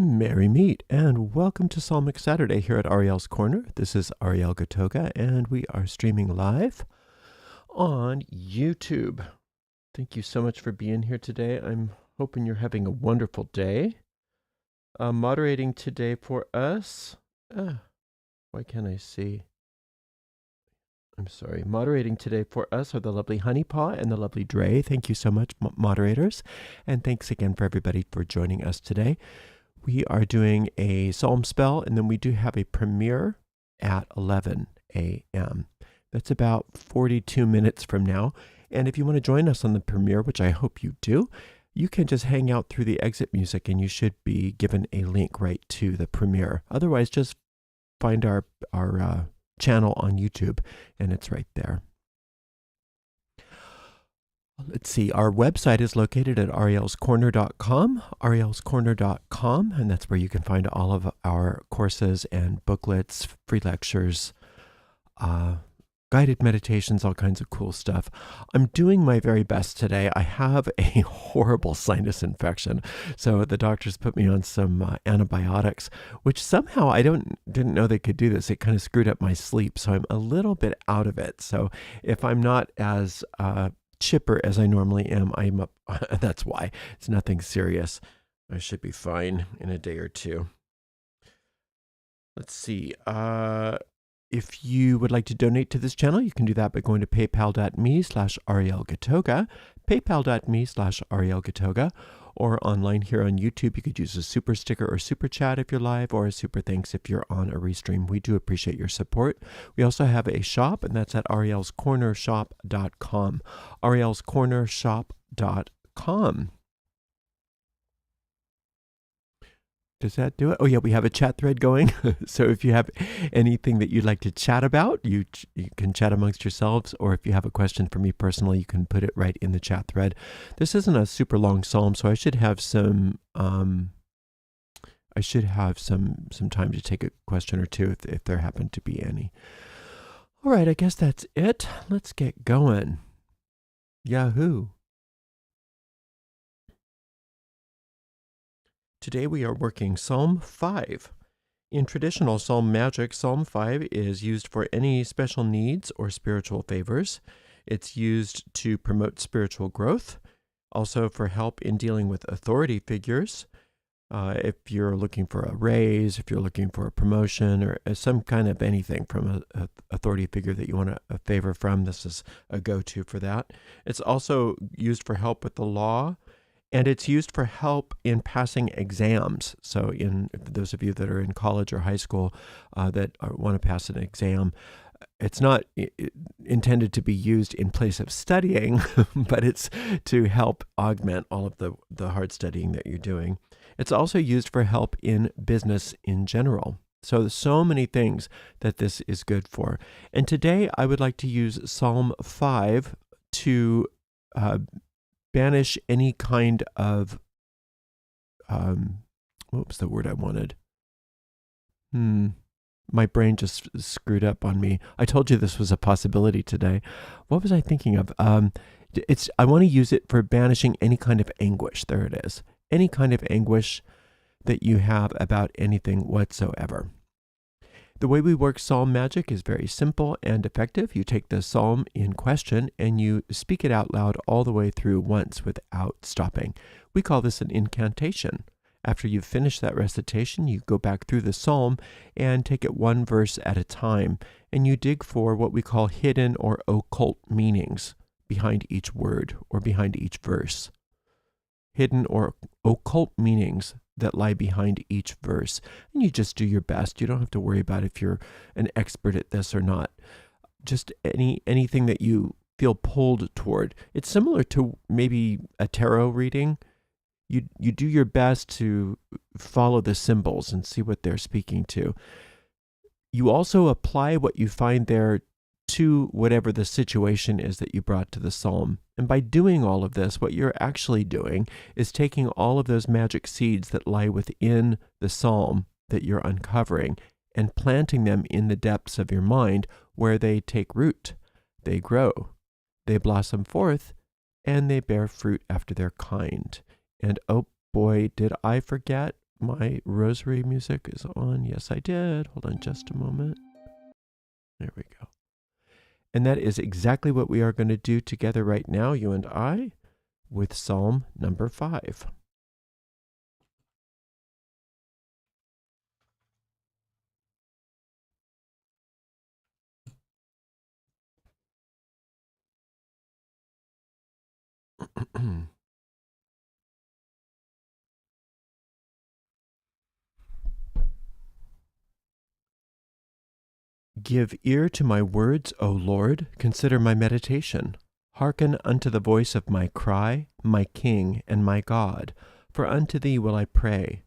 Merry meet and welcome to Psalmic Saturday here at Ariel's Corner. This is Ariel Gatoga and we are streaming live on YouTube. Thank you so much for being here today. I'm hoping you're having a wonderful day. Moderating today for us, why can't I see? I'm sorry. Moderating today for us are the lovely Honey Paw and the lovely Dre. Thank you so much, moderators. And thanks again for everybody for joining us today. We are doing a psalm spell, and then we do have a premiere at 11 a.m. That's about 42 minutes from now. And if you want to join us on the premiere, which I hope you do, you can just hang out through the exit music and you should be given a link right to the premiere. Otherwise, just find our channel on YouTube and it's right there. Let's see, our website is located at arielscorner.com, arielscorner.com, and that's where you can find all of our courses and booklets, free lectures, guided meditations, all kinds of cool stuff. I'm doing my very best today. I have a horrible sinus infection, so the doctors put me on some antibiotics, which somehow I didn't know they could do this. It kind of screwed up my sleep, so I'm a little bit out of it. So if I'm not as chipper as I normally am, I'm up. That's why. It's nothing serious. I should be fine in a day or two. Let's see. If you would like to donate to this channel, you can do that by going to paypal.me/Ariel Gatoga, paypal.me/Ariel Gatoga, or online here on YouTube. You could use a super sticker or super chat if you're live, or a super thanks if you're on a restream. We do appreciate your support. We also have a shop, and that's at arielscornershop.com, arielscornershop.com. Does that do it? Oh yeah, we have a chat thread going. So if you have anything that you'd like to chat about, you can chat amongst yourselves, or if you have a question for me personally, you can put it right in the chat thread. This isn't a super long psalm, so I should have some time to take a question or two if there happen to be any. All right, I guess that's it. Let's get going. Yahoo! Today we are working Psalm 5. In traditional psalm magic, Psalm 5 is used for any special needs or spiritual favors. It's used to promote spiritual growth, also for help in dealing with authority figures. If you're looking for a raise, if you're looking for a promotion, or some kind of anything from an authority figure that you want a favor from, this is a go-to for that. It's also used for help with the law. And it's used for help in passing exams. So for those of you that are in college or high school that want to pass an exam, it's not intended to be used in place of studying, but it's to help augment all of the hard studying that you're doing. It's also used for help in business in general. So there's so many things that this is good for. And today I would like to use Psalm 5 to banish any kind of, what was the word I wanted? My brain just screwed up on me. I told you this was a possibility today. What was I thinking of? I want to use it for banishing any kind of anguish. There it is. Any kind of anguish that you have about anything whatsoever. The way we work psalm magic is very simple and effective. You take the psalm in question and you speak it out loud all the way through once without stopping. We call this an incantation. After you've finished that recitation, you go back through the psalm and take it one verse at a time, and you dig for what we call hidden or occult meanings behind each word or behind each verse. Hidden or occult meanings that lie behind each verse. And you just do your best. You don't have to worry about if you're an expert at this or not. Just anything that you feel pulled toward. It's similar to maybe a tarot reading. You do your best to follow the symbols and see what they're speaking to. You also apply what you find there to whatever the situation is that you brought to the psalm. And by doing all of this, what you're actually doing is taking all of those magic seeds that lie within the psalm that you're uncovering and planting them in the depths of your mind where they take root, they grow, they blossom forth, and they bear fruit after their kind. And oh boy, did I forget my rosary music is on. Yes, I did. Hold on just a moment. There we go. And that is exactly what we are going to do together right now, you and I, with Psalm number 5. Give ear to my words, O Lord, consider my meditation. Hearken unto the voice of my cry, my King and my God, for unto thee will I pray.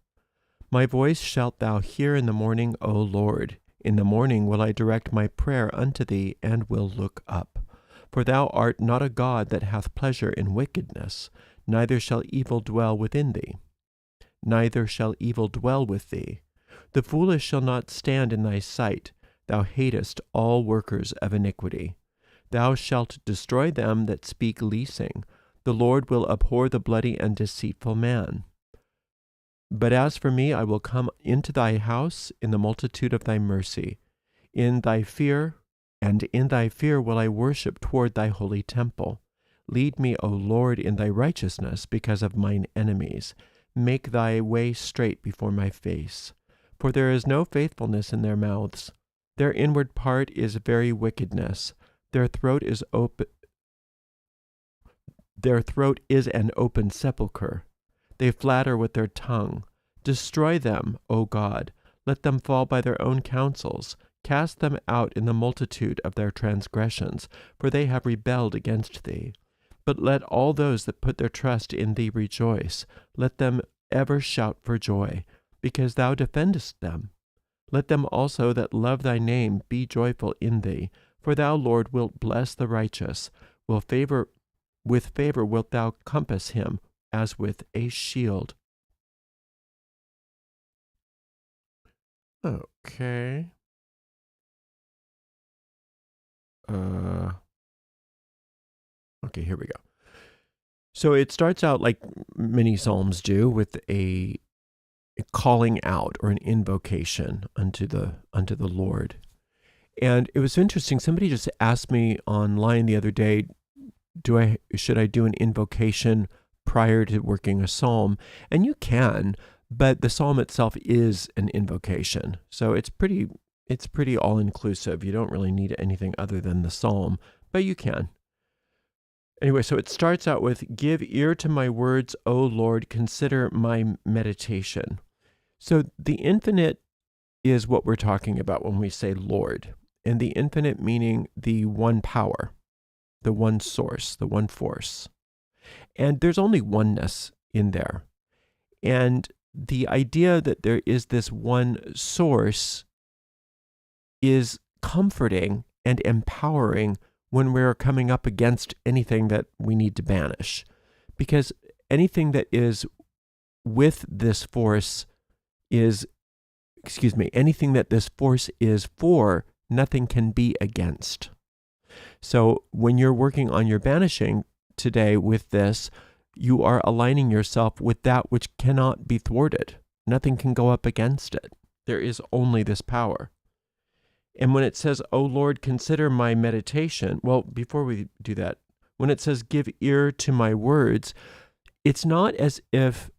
My voice shalt thou hear in the morning, O Lord. In the morning will I direct my prayer unto thee, and will look up. For thou art not a God that hath pleasure in wickedness, neither shall evil dwell within thee. Neither shall evil dwell with thee. The foolish shall not stand in thy sight. Thou hatest all workers of iniquity. Thou shalt destroy them that speak leasing. The Lord will abhor the bloody and deceitful man. But as for me, I will come into thy house in the multitude of thy mercy. In thy fear will I worship toward thy holy temple. Lead me, O Lord, in thy righteousness because of mine enemies. Make thy way straight before my face. For there is no faithfulness in their mouths. Their inward part is very wickedness. Their throat is an open sepulchre. They flatter with their tongue. Destroy them, O God. Let them fall by their own counsels. Cast them out in the multitude of their transgressions, for they have rebelled against thee. But let all those that put their trust in thee rejoice. Let them ever shout for joy, because thou defendest them. Let them also that love thy name be joyful in thee, for thou, Lord, wilt bless the righteous. With favor wilt thou compass him as with a shield. Okay. Okay, here we go. So it starts out like many psalms do, with a calling out or an invocation unto the Lord. And it was interesting. Somebody just asked me online the other day, should I do an invocation prior to working a psalm? And you can, but the psalm itself is an invocation. So it's pretty all inclusive. You don't really need anything other than the psalm, but you can. Anyway, so it starts out with, give ear to my words, O Lord, consider my meditation. So the infinite is what we're talking about when we say Lord, and the infinite meaning the one power, the one source, the one force. And there's only oneness in there. And the idea that there is this one source is comforting and empowering when we're coming up against anything that we need to banish. Because anything that is with this force anything that this force is for, nothing can be against. So when you're working on your banishing today with this, you are aligning yourself with that which cannot be thwarted. Nothing can go up against it. There is only this power. And when it says, O Lord, consider my meditation, well, before we do that, when it says, give ear to my words, it's not as if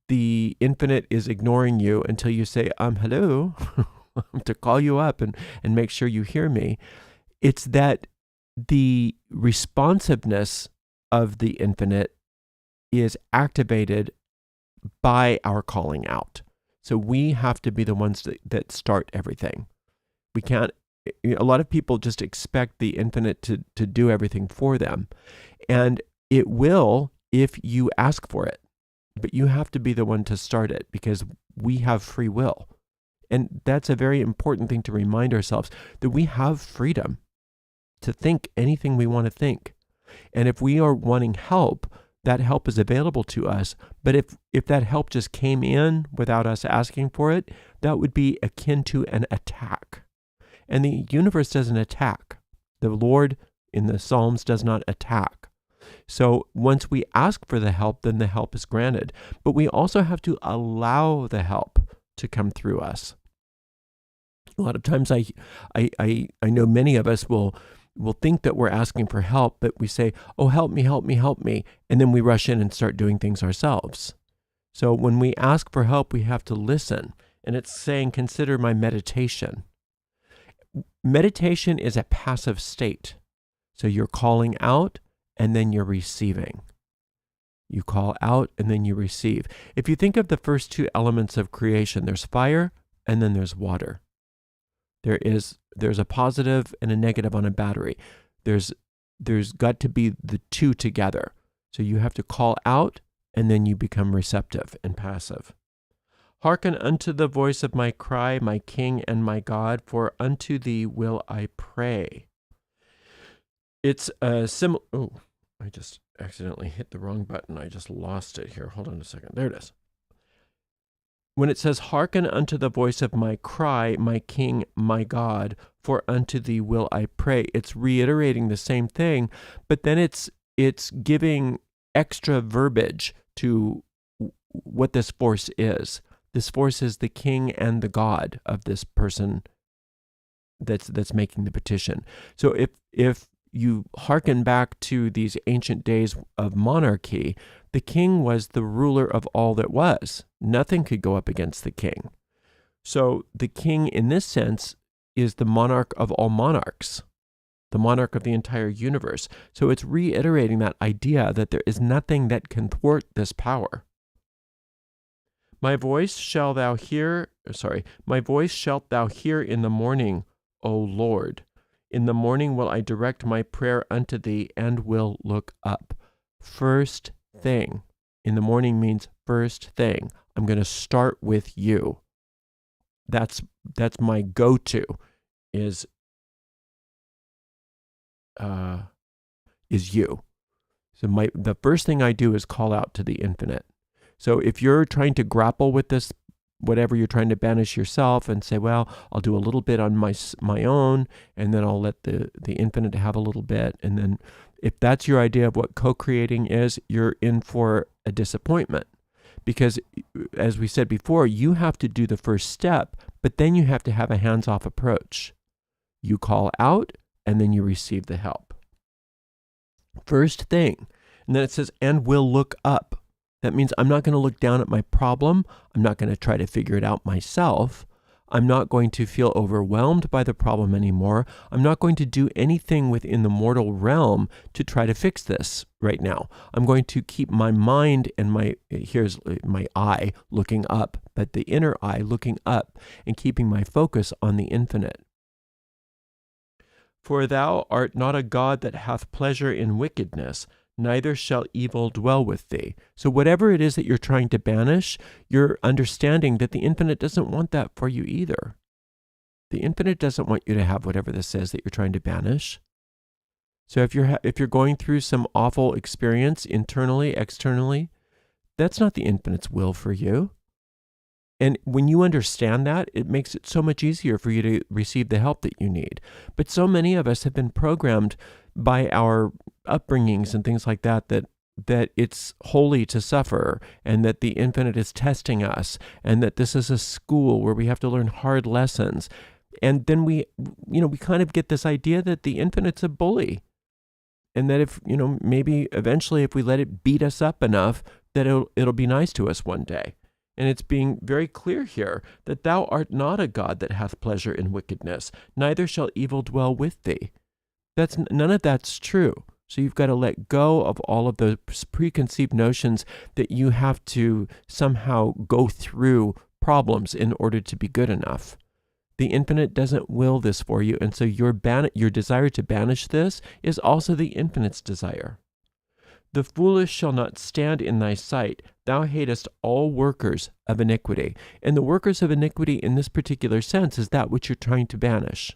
the infinite is ignoring you until you say, hello, to call you up and make sure you hear me. It's that the responsiveness of the infinite is activated by our calling out. So we have to be the ones that start everything. We can't, a lot of people just expect the infinite to do everything for them. And it will if you ask for it. But you have to be the one to start it, because we have free will. And that's a very important thing to remind ourselves, that we have freedom to think anything we want to think. And if we are wanting help, that help is available to us. But if that help just came in without us asking for it, that would be akin to an attack. And the universe doesn't attack. The Lord in the Psalms does not attack. So once we ask for the help, then the help is granted. But we also have to allow the help to come through us. A lot of times I know many of us will think that we're asking for help, but we say, oh, help me, help me, help me. And then we rush in and start doing things ourselves. So when we ask for help, we have to listen. And it's saying, consider my meditation. Meditation is a passive state. So you're calling out and then you're receiving. You call out and then you receive. If you think of the first two elements of creation, there's fire and then there's water. There's a positive and a negative on a battery. There's got to be the two together. So you have to call out and then you become receptive and passive. Hearken unto the voice of my cry, my King and my God, for unto thee will I pray. It's a similar... Oh, I just accidentally hit the wrong button. I just lost it here. Hold on a second. There it is. When it says, hearken unto the voice of my cry, my King, my God, for unto thee will I pray. It's reiterating the same thing, but then it's giving extra verbiage to what this force is. This force is the king and the God of this person that's making the petition. So if you hearken back to these ancient days of monarchy, the king was the ruler of all that was. Nothing could go up against the king. So the king, in this sense, is the monarch of all monarchs, the monarch of the entire universe. So it's reiterating that idea that there is nothing that can thwart this power. My voice shalt thou hear in the morning, O Lord. In the morning will I direct my prayer unto thee and will look up. First thing. In the morning means first thing. I'm going to start with you. That's my go-to is you. So the first thing I do is call out to the infinite. So if you're trying to grapple with this, whatever you're trying to banish yourself and say, well, I'll do a little bit on my own, and then I'll let the infinite have a little bit. And then if that's your idea of what co-creating is, you're in for a disappointment. Because as we said before, you have to do the first step, but then you have to have a hands-off approach. You call out, and then you receive the help. First thing. And then it says, and will look up. That means I'm not going to look down at my problem. I'm not going to try to figure it out myself. I'm not going to feel overwhelmed by the problem anymore. I'm not going to do anything within the mortal realm to try to fix this right now. I'm going to keep my mind and here's my eye looking up, but the inner eye looking up and keeping my focus on the infinite. For thou art not a God that hath pleasure in wickedness, neither shall evil dwell with thee. So whatever it is that you're trying to banish, you're understanding that the infinite doesn't want that for you either. The infinite doesn't want you to have whatever this is that you're trying to banish. So if you're going through some awful experience internally, externally, that's not the infinite's will for you. And when you understand that, it makes it so much easier for you to receive the help that you need. But so many of us have been programmed by our upbringings and things like that it's holy to suffer, and that the infinite is testing us, and that this is a school where we have to learn hard lessons. And then we kind of get this idea that the infinite's a bully, and that if, maybe eventually if we let it beat us up enough, that it'll be nice to us one day. And it's being very clear here that thou art not a God that hath pleasure in wickedness, neither shall evil dwell with thee. None of that's true. So you've got to let go of all of those preconceived notions that you have to somehow go through problems in order to be good enough. The infinite doesn't will this for you, and so your desire to banish this is also the infinite's desire. The foolish shall not stand in thy sight. Thou hatest all workers of iniquity. And the workers of iniquity in this particular sense is that which you're trying to banish.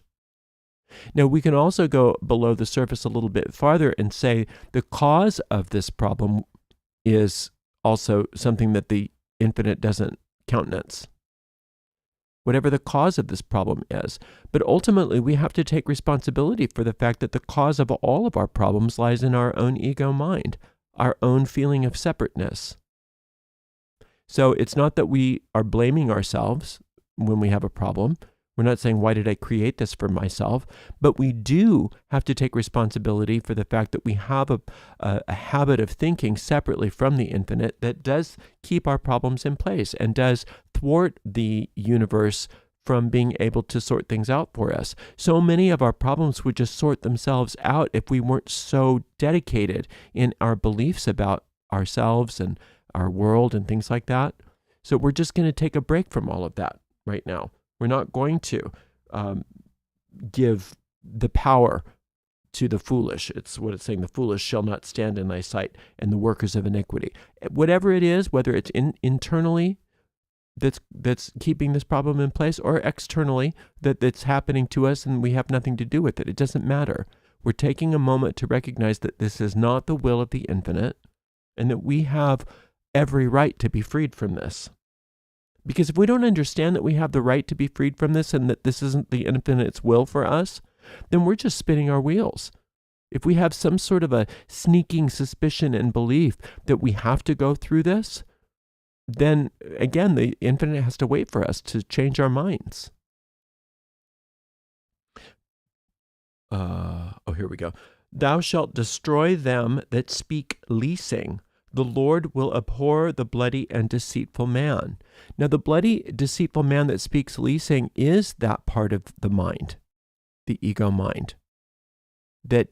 Now, we can also go below the surface a little bit farther and say the cause of this problem is also something that the infinite doesn't countenance. whatever the cause of this problem is. But ultimately, we have to take responsibility for the fact that the cause of all of our problems lies in our own ego mind, our own feeling of separateness. So it's not that we are blaming ourselves when we have a problem. We're not saying, why did I create this for myself? But we do have to take responsibility for the fact that we have a habit of thinking separately from the infinite that does keep our problems in place and does thwart the universe from being able to sort things out for us. So many of our problems would just sort themselves out if we weren't so dedicated in our beliefs about ourselves and our world and things like that. So we're just going to take a break from all of that right now. We're not going to give the power to the foolish. It's what it's saying, the foolish shall not stand in thy sight, and the workers of iniquity. Whatever it is, whether it's internally that's keeping this problem in place, or externally that's happening to us and we have nothing to do with it, it doesn't matter. We're taking a moment to recognize that this is not the will of the infinite, and that we have every right to be freed from this. Because if we don't understand that we have the right to be freed from this and that this isn't the infinite's will for us, then we're just spinning our wheels. If we have some sort of a sneaking suspicion and belief that we have to go through this, then again, the infinite has to wait for us to change our minds. Here we go. Thou shalt destroy them that speak leasing. The Lord will abhor the bloody and deceitful man. Now, the bloody, deceitful man that speaks leasing is that part of the mind, the ego mind, that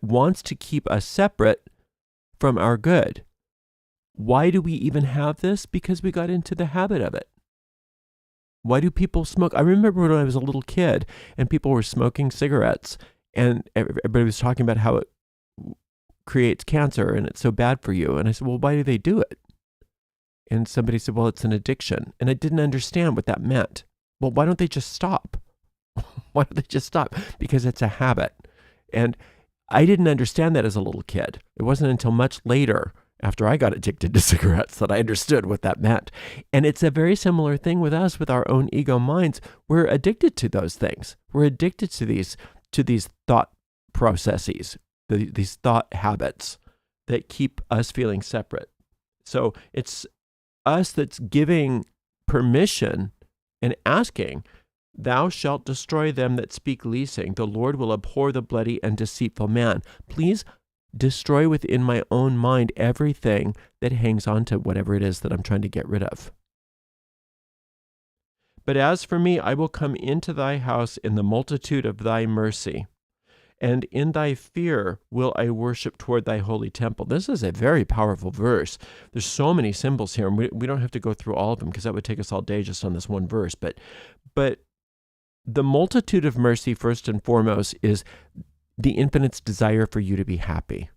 wants to keep us separate from our good. Why do we even have this? Because we got into the habit of it. Why do people smoke? I remember when I was a little kid and people were smoking cigarettes and everybody was talking about how it creates cancer and it's so bad for you. And I said, well, why do they do it? And somebody said, well, it's an addiction. And I didn't understand what that meant. Well, why don't they just stop? Why don't they just stop? Because it's a habit. And I didn't understand that as a little kid. It wasn't until much later, after I got addicted to cigarettes, that I understood what that meant. And it's a very similar thing with us, with our own ego minds. We're addicted to those things. We're addicted to these thought processes, these thought habits that keep us feeling separate. So it's us that's giving permission and asking, thou shalt destroy them that speak leasing. The Lord will abhor the bloody and deceitful man. Please destroy within my own mind everything that hangs on to whatever it is that I'm trying to get rid of. But as for me, I will come into thy house in the multitude of thy mercy, and in thy fear will I worship toward thy holy temple. This is a very powerful verse. There's so many symbols here, and we don't have to go through all of them because that would take us all day just on this one verse. But the multitude of mercy, first and foremost, is the infinite's desire for you to be happy.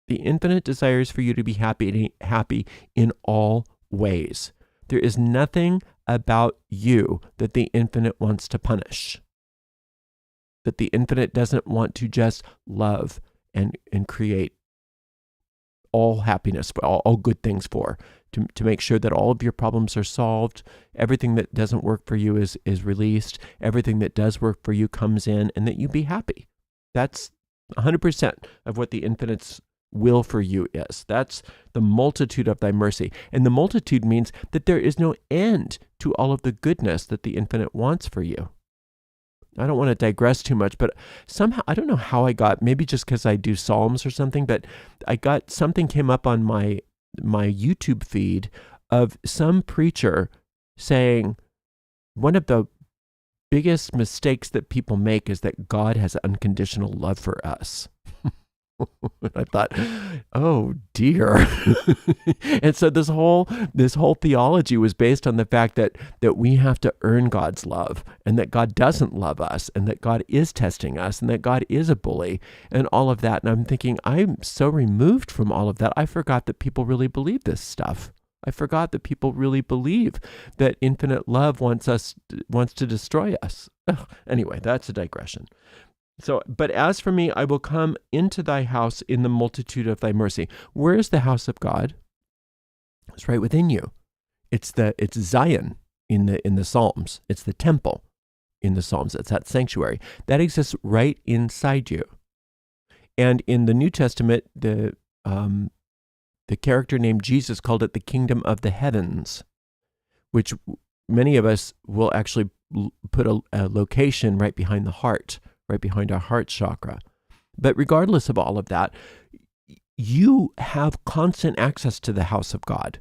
The infinite desires for you to be happy in all ways. There is nothing about you that the infinite wants to punish, that the infinite doesn't want to just love and create all happiness, all good things for, to make sure that all of your problems are solved, everything that doesn't work for you is released, everything that does work for you comes in, and that you be happy. That's 100% of what the infinite's will for you is. That's the multitude of thy mercy. And the multitude means that there is no end to all of the goodness that the infinite wants for you. I don't want to digress too much, but somehow, I don't know how I got, maybe just because I do Psalms or something, but something came up on my YouTube feed of some preacher saying one of the biggest mistakes that people make is that God has unconditional love for us. I thought, oh dear. And so this whole theology was based on the fact that we have to earn God's love, and that God doesn't love us, and that God is testing us, and that God is a bully, and all of that. And I'm thinking, I'm so removed from all of that. I forgot that people really believe this stuff. I forgot that people really believe that infinite love wants to destroy us. Ugh. Anyway, that's a digression. So, but as for me, I will come into thy house in the multitude of thy mercy. Where is the house of God? It's right within you. It's Zion. in the Psalms. It's the temple in the Psalms. It's that sanctuary that exists right inside you. And in the New Testament, the character named Jesus called it the kingdom of the heavens, which many of us will actually put a location right behind the heart, right behind our heart chakra. But regardless of all of that, you have constant access to the house of God.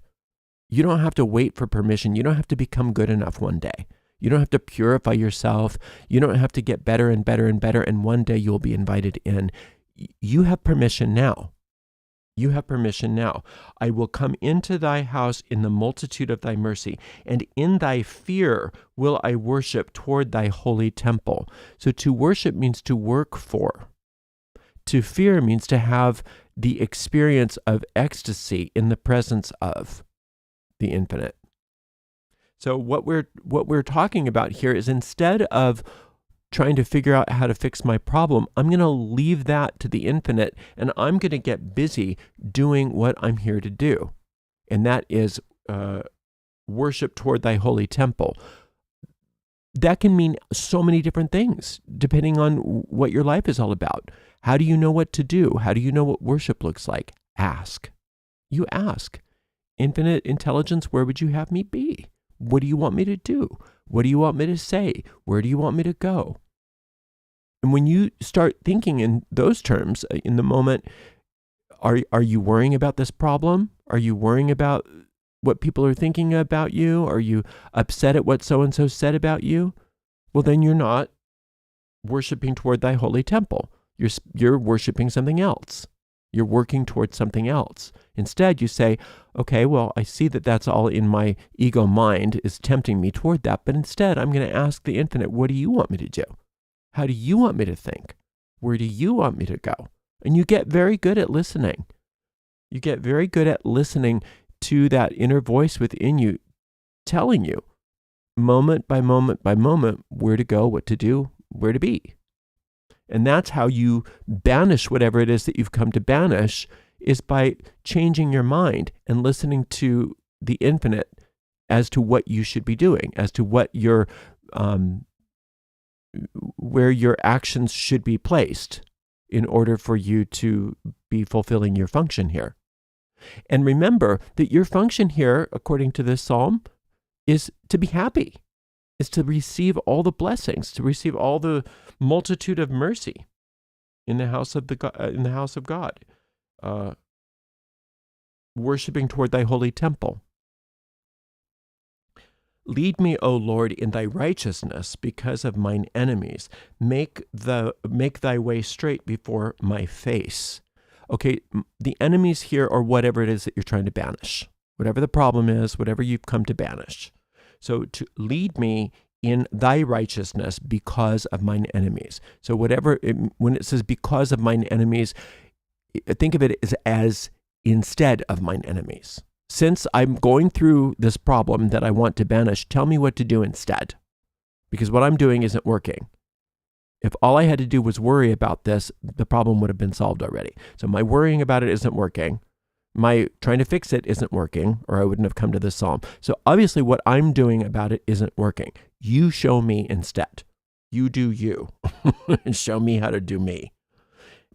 You don't have to wait for permission. You don't have to become good enough one day. You don't have to purify yourself. You don't have to get better and better and better, and one day you'll be invited in. You have permission now. You have permission now. I will come into thy house in the multitude of thy mercy, and in thy fear will I worship toward thy holy temple. So to worship means to work for. To fear means to have the experience of ecstasy in the presence of the infinite. So what we're talking about here is, instead of trying to figure out how to fix my problem, I'm going to leave that to the infinite, and I'm going to get busy doing what I'm here to do. And that is worship toward thy holy temple. That can mean so many different things, depending on what your life is all about. How do you know what to do? How do you know what worship looks like? Ask. You ask. Infinite intelligence, where would you have me be? What do you want me to do? What do you want me to say? Where do you want me to go? And when you start thinking in those terms, in the moment, are you worrying about this problem? Are you worrying about what people are thinking about you? Are you upset at what so-and-so said about you? Well, then you're not worshiping toward thy holy temple. You're worshiping something else. You're working towards something else. Instead, you say, okay, well, I see that that's all in my ego mind is tempting me toward that, but instead I'm going to ask the infinite, what do you want me to do? How do you want me to think? Where do you want me to go? And you get very good at listening. You get very good at listening to that inner voice within you, telling you moment by moment by moment where to go, what to do, where to be. And that's how you banish whatever it is that you've come to banish, is by changing your mind and listening to the infinite as to what you should be doing, as to what your where your actions should be placed in order for you to be fulfilling your function here. And remember that your function here, according to this psalm, is to be happy, is to receive all the blessings, to receive all the multitude of mercy in the house of God, worshiping toward thy holy temple. Lead me, O Lord, in thy righteousness because of mine enemies. Make thy way straight before my face. Okay, the enemies here are whatever it is that you're trying to banish, whatever the problem is, whatever you've come to banish. So to lead me in thy righteousness because of mine enemies. So when it says because of mine enemies, think of it as instead of mine enemies. Since I'm going through this problem that I want to banish, tell me what to do instead. Because what I'm doing isn't working. If all I had to do was worry about this, the problem would have been solved already. So my worrying about it isn't working. My trying to fix it isn't working, or I wouldn't have come to this psalm. So obviously what I'm doing about it isn't working. You show me instead. You do you. And show me how to do me.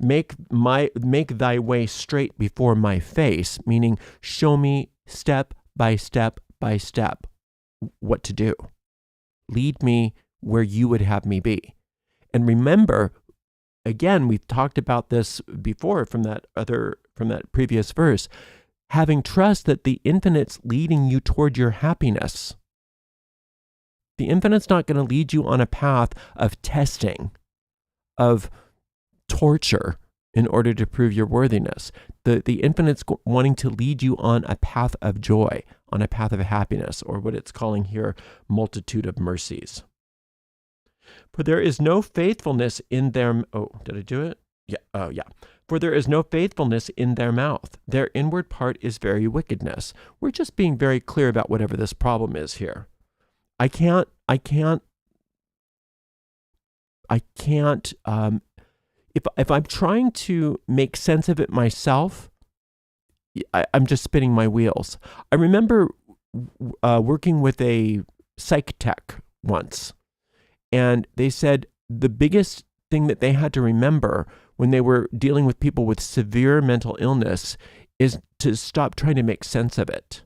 Make thy way straight before my face, meaning show me step by step by step what to do. Lead me where you would have me be. And remember, again, we've talked about this before from that previous verse, having trust that the infinite's leading you toward your happiness. The infinite's not going to lead you on a path of testing, of torture in order to prove your worthiness. The infinite's wanting to lead you on a path of joy, on a path of happiness, or what it's calling here, multitude of mercies. For there is no faithfulness in their... Oh, did I do it? Yeah. For there is no faithfulness in their mouth. Their inward part is very wickedness. We're just being very clear about whatever this problem is here. I can't, if I'm trying to make sense of it myself, I'm just spinning my wheels. I remember working with a psych tech once, and they said the biggest thing that they had to remember when they were dealing with people with severe mental illness is to stop trying to make sense of it.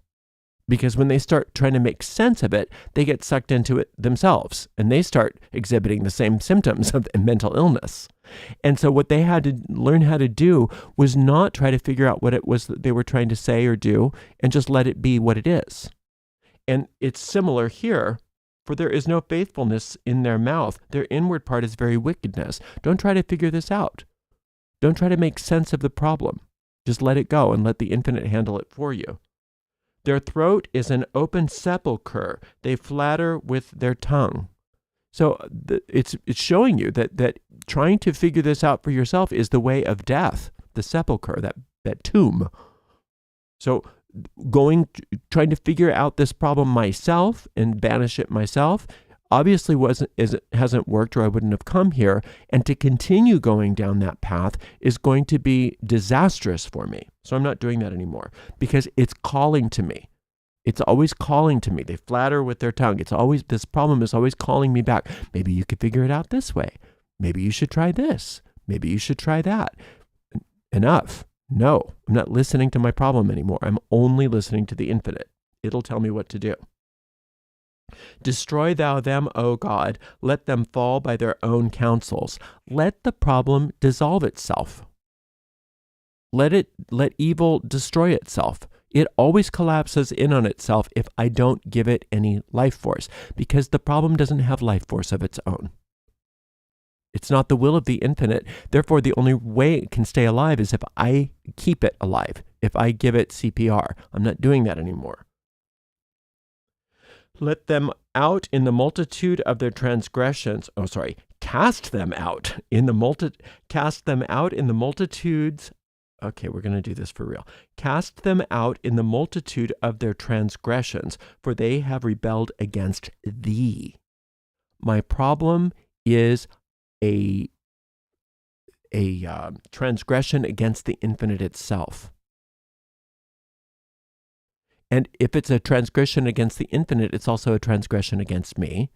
Because when they start trying to make sense of it, they get sucked into it themselves, and they start exhibiting the same symptoms of mental illness. And so what they had to learn how to do was not try to figure out what it was that they were trying to say or do, and just let it be what it is. And it's similar here. For there is no faithfulness in their mouth. Their inward part is very wickedness. Don't try to figure this out. Don't try to make sense of the problem. Just let it go and let the infinite handle it for you. Their throat is an open sepulcher. They flatter with their tongue. So it's showing you that trying to figure this out for yourself is the way of death, the sepulcher, that tomb. So trying to figure out this problem myself and banish it myself obviously hasn't worked, or I wouldn't have come here. And to continue going down that path is going to be disastrous for me. So I'm not doing that anymore because it's calling to me. It's always calling to me. They flatter with their tongue. This problem is always calling me back. Maybe you could figure it out this way. Maybe you should try this. Maybe you should try that. Enough. No, I'm not listening to my problem anymore. I'm only listening to the infinite. It'll tell me what to do. Destroy thou them, O God. Let them fall by their own counsels. Let the problem dissolve itself. Let evil destroy itself. It always collapses in on itself if I don't give it any life force, because the problem doesn't have life force of its own. It's not the will of the infinite. Therefore, the only way it can stay alive is if I keep it alive, if I give it CPR. I'm not doing that anymore. Let them out in the multitude of their transgressions. Cast them out in the multitudes. Okay, we're going to do this for real. Cast them out in the multitude of their transgressions, for they have rebelled against thee. My problem is a transgression against the infinite itself. And if it's a transgression against the infinite, it's also a transgression against me.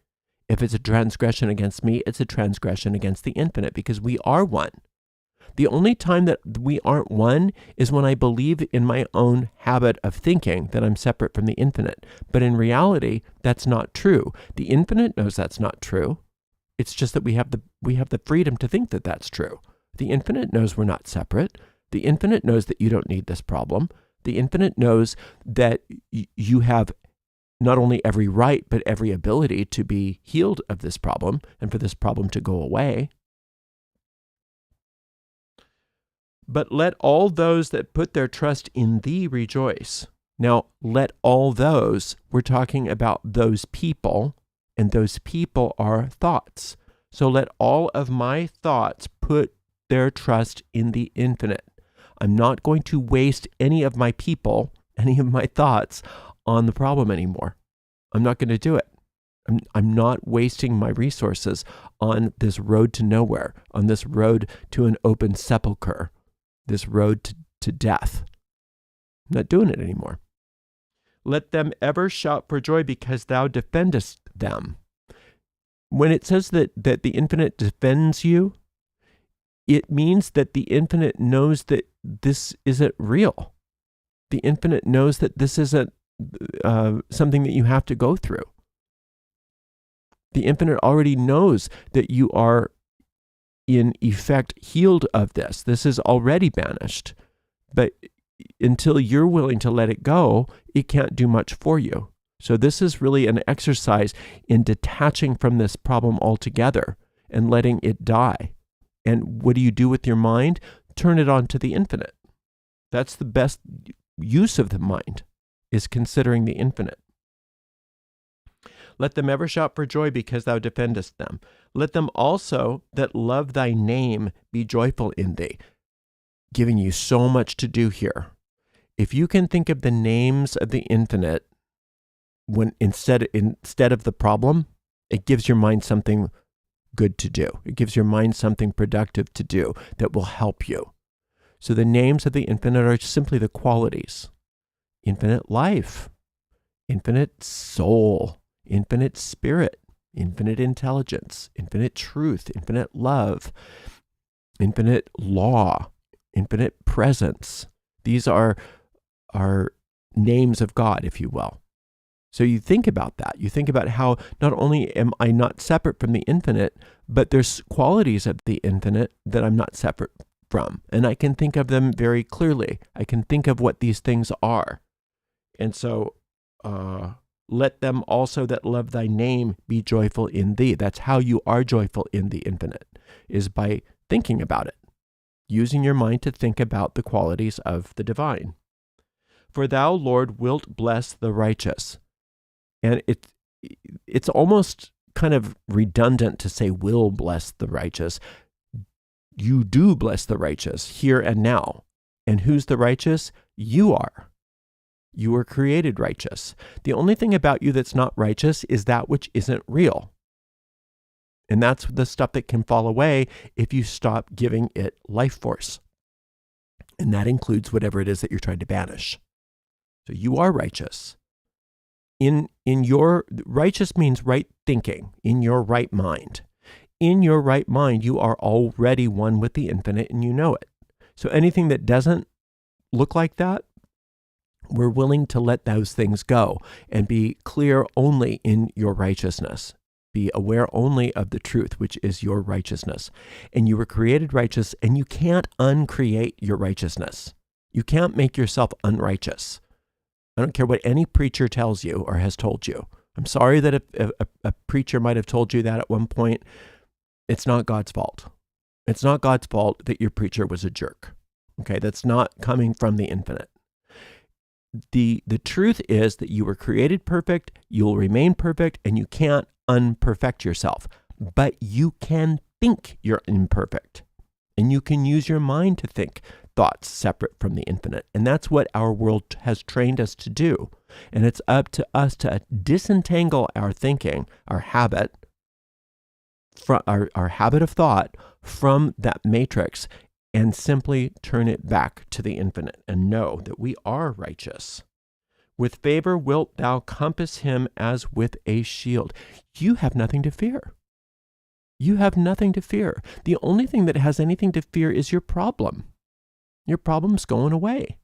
If it's a transgression against me, it's a transgression against the infinite, because we are one. The only time that we aren't one is when I believe in my own habit of thinking that I'm separate from the infinite. But in reality, that's not true. The infinite knows that's not true. It's just that we have the freedom to think that that's true. The infinite knows we're not separate. The infinite knows that you don't need this problem. The infinite knows that you have not only every right, but every ability to be healed of this problem and for this problem to go away. But let all those that put their trust in thee rejoice. Now, let all those, we're talking about those people, and those people are thoughts. So let all of my thoughts put their trust in the infinite. I'm not going to waste any of my people, any of my thoughts on the problem anymore. I'm not going to do it. I'm not wasting my resources on this road to nowhere, on this road to an open sepulcher, this road to death. I'm not doing it anymore. Let them ever shout for joy because thou defendest them. When it says that the infinite defends you, it means that the infinite knows that this isn't real. The infinite knows that this isn't something that you have to go through. The infinite already knows that you are, in effect, healed of this. This is already banished. But until you're willing to let it go, it can't do much for you. So this is really an exercise in detaching from this problem altogether and letting it die. And what do you do with your mind? Turn it on to the infinite. That's the best use of the mind, is considering the infinite. Let them ever shout for joy because thou defendest them. Let them also that love thy name be joyful in thee. Giving you so much to do here. If you can think of the names of the infinite when instead of the problem, it gives your mind something good to do. It gives your mind something productive to do that will help you. So the names of the infinite are simply the qualities. Infinite life, infinite soul, infinite spirit, infinite intelligence, infinite truth, infinite love, infinite law, infinite presence. These are names of God, if you will. So you think about that. You think about how not only am I not separate from the infinite, but there's qualities of the infinite that I'm not separate from. And I can think of them very clearly. I can think of what these things are. And so let them also that love thy name be joyful in thee. That's how you are joyful in the infinite, is by thinking about it, using your mind to think about the qualities of the divine. For thou, Lord, wilt bless the righteous. And it's almost kind of redundant to say will bless the righteous. You do bless the righteous here and now. And who's the righteous? You are. You were created righteous. The only thing about you that's not righteous is that which isn't real. And that's the stuff that can fall away if you stop giving it life force. And that includes whatever it is that you're trying to banish. So you are righteous. In your righteous means right thinking, in your right mind. In your right mind, you are already one with the infinite and you know it. So anything that doesn't look like that, we're willing to let those things go and be clear only in your righteousness. Be aware only of the truth, which is your righteousness. And you were created righteous, and you can't uncreate your righteousness. You can't make yourself unrighteous. I don't care what any preacher tells you or has told you. I'm sorry that a preacher might have told you that at one point. It's not God's fault. It's not God's fault that your preacher was a jerk. Okay, that's not coming from the infinite. The truth is that you were created perfect, you'll remain perfect, and you can't unperfect yourself. But you can think you're imperfect. And you can use your mind to think thoughts separate from the infinite. And that's what our world has trained us to do. And it's up to us to disentangle our thinking, our habit, from our habit of thought from that matrix, and simply turn it back to the infinite and know that we are righteous. With favor wilt thou compass him as with a shield. You have nothing to fear. You have nothing to fear. The only thing that has anything to fear is your problem. Your problem's going away.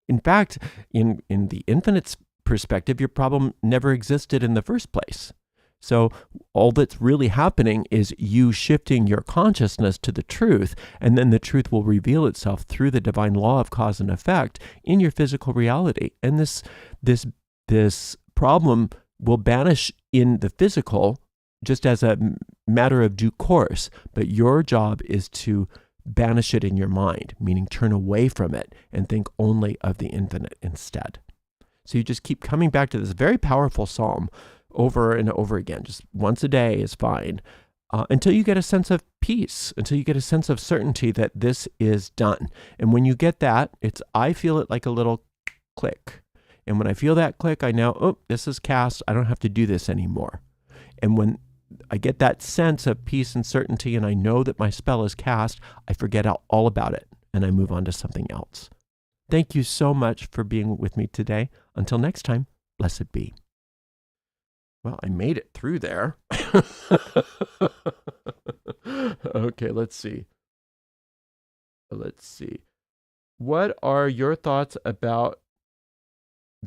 In fact, in the infinite's perspective, your problem never existed in the first place. So all that's really happening is you shifting your consciousness to the truth, and then the truth will reveal itself through the divine law of cause and effect in your physical reality. And this problem will banish in the physical just as a matter of due course. But your job is to banish it in your mind, meaning turn away from it and think only of the infinite instead. So you just keep coming back to this very powerful psalm over and over again. Just once a day is fine, until you get a sense of peace, until you get a sense of certainty that this is done. And when you get that, I feel it like a little click. And when I feel that click, I know, oh, this is cast. I don't have to do this anymore. And when I get that sense of peace and certainty, and I know that my spell is cast, I forget all about it, and I move on to something else. Thank you so much for being with me today. Until next time, blessed be. Well, I made it through there. Okay, let's see. What are your thoughts about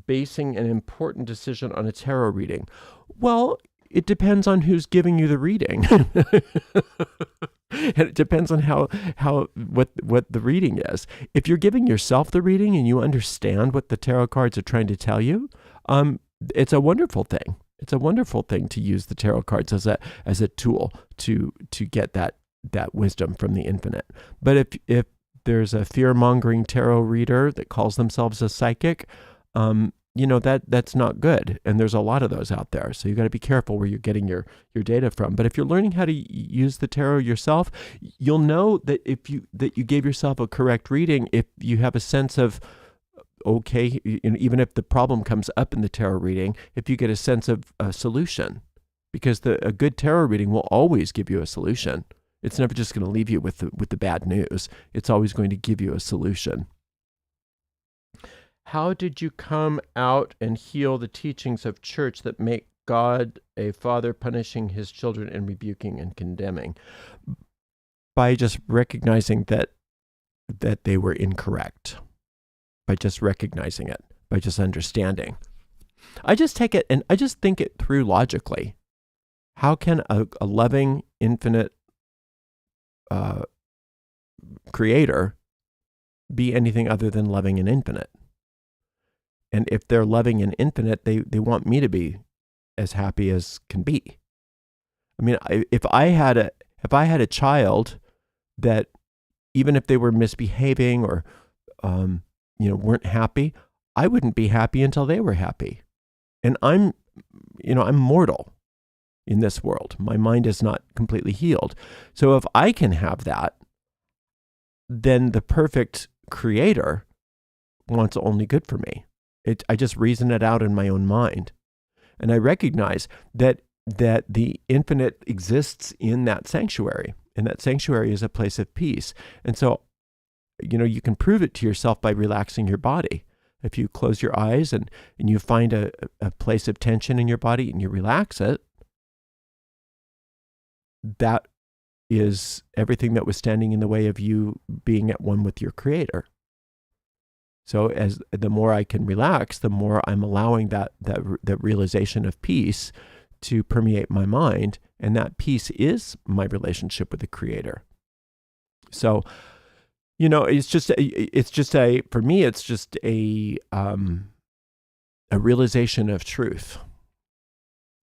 basing an important decision on a tarot reading? Well, it depends on who's giving you the reading. And it depends on what the reading is. If you're giving yourself the reading and you understand what the tarot cards are trying to tell you, it's a wonderful thing. It's a wonderful thing to use the tarot cards as a tool to get that wisdom from the infinite. But if there's a fear-mongering tarot reader that calls themselves a psychic, that's not good. And there's a lot of those out there. So you got to be careful where you're getting your data from. But if you're learning how to use the tarot yourself, you'll know that that you gave yourself a correct reading if you have a sense of, okay, even if the problem comes up in the tarot reading, if you get a sense of a solution, because a good tarot reading will always give you a solution. It's never just going to leave you with the bad news. It's always going to give you a solution. How did you come out and heal the teachings of church that make God, a father punishing his children and rebuking and condemning, by just recognizing that they were incorrect, by just recognizing it, by just understanding. I just take it and I just think it through logically. How can a loving, infinite creator be anything other than loving and infinite? And if they're loving and infinite, they want me to be as happy as can be. I mean, if I had a child that, even if they were misbehaving or weren't happy, I wouldn't be happy until they were happy. And I'm mortal in this world. My mind is not completely healed. So if I can have that, then the perfect creator wants only good for me. I just reason it out in my own mind. And I recognize that the infinite exists in that sanctuary. And that sanctuary is a place of peace. And so, you can prove it to yourself by relaxing your body. If you close your eyes and you find a place of tension in your body and you relax it, that is everything that was standing in the way of you being at one with your creator. So as the more I can relax, the more I'm allowing that realization of peace to permeate my mind, and that peace is my relationship with the creator. So, it's just for me, it's just a realization of truth.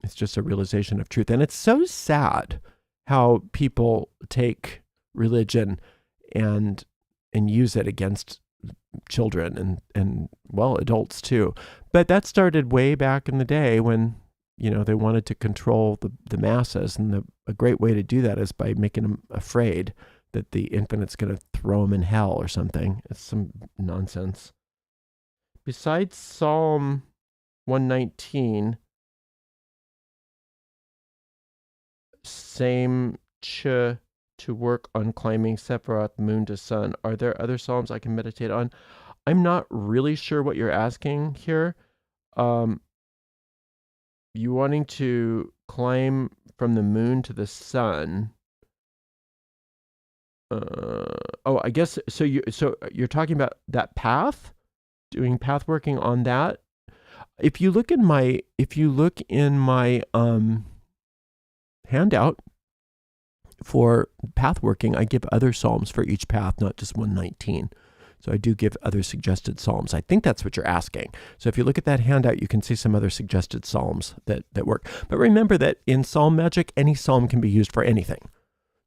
It's just a realization of truth. And it's so sad how people take religion and use it against children and adults too. But that started way back in the day when, they wanted to control the masses. And a great way to do that is by making them afraid that the infinite's going to throw them in hell or something. It's some nonsense. Besides Psalm 119, same to work on climbing Sephiroth, moon to sun. Are there other psalms I can meditate on? I'm not really sure what you're asking here. You wanting to climb from the moon to the sun. I guess so. You're talking about that path, doing path working on that. If you look in my handout for path working, I give other psalms for each path, not just 119. So I do give other suggested psalms. I think that's what you're asking. So if you look at that handout, you can see some other suggested psalms that work. But remember that in Psalm Magic, any psalm can be used for anything.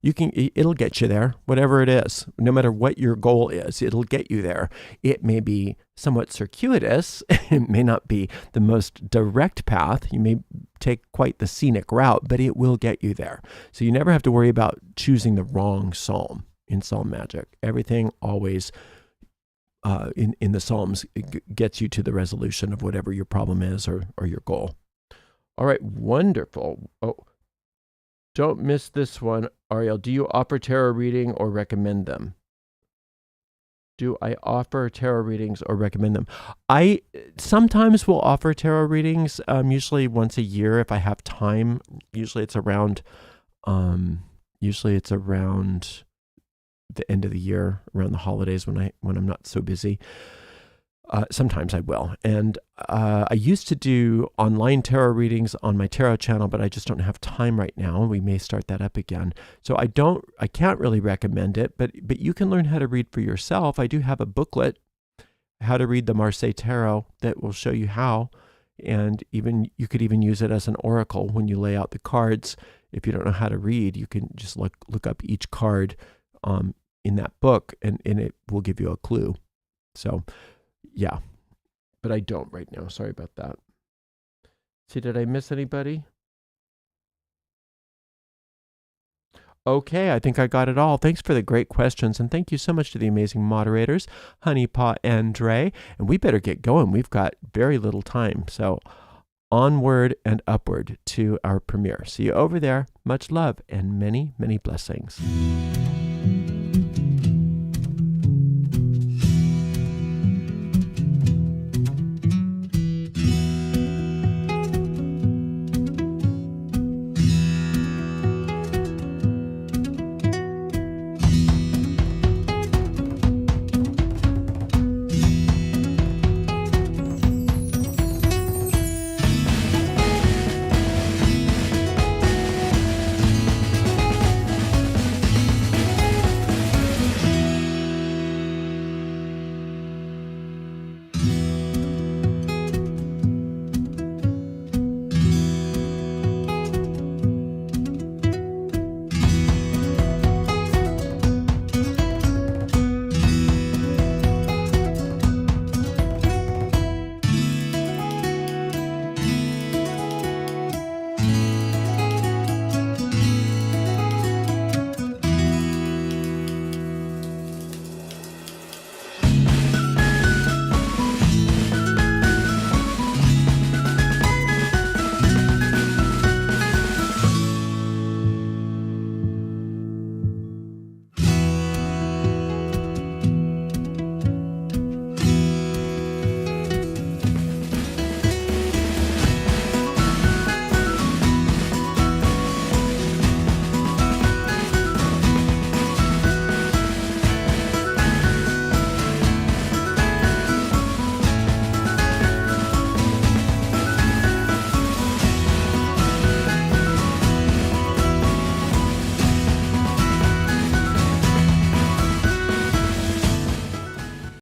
It'll get you there, whatever it is. No matter what your goal is, it'll get you there. It may be somewhat circuitous. It may not be the most direct path. You may take quite the scenic route, but it will get you there. So you never have to worry about choosing the wrong psalm in Psalm Magic. Everything always in the Psalms gets you to the resolution of whatever your problem is or your goal. All right, wonderful. Oh, don't miss this one, Ariel. Do you offer tarot reading or recommend them? Do I offer tarot readings or recommend them? I sometimes will offer tarot readings, usually once a year if I have time. Usually it's around the end of the year, around the holidays when I'm not so busy. Sometimes I will. And I used to do online tarot readings on my tarot channel, but I just don't have time right now. We may start that up again. So I can't really recommend it, but you can learn how to read for yourself. I do have a booklet, How to Read the Marseille Tarot, that will show you how. And you could even use it as an oracle when you lay out the cards. If you don't know how to read, you can just look up each card in that book, and it will give you a clue. So, yeah, but I don't right now. Sorry about that. See, did I miss anybody? Okay, I think I got it all. Thanks for the great questions, and thank you so much to the amazing moderators, Honeypot and Dre. And we better get going. We've got very little time, so onward and upward to our premiere. See you over there. Much love and many, many blessings.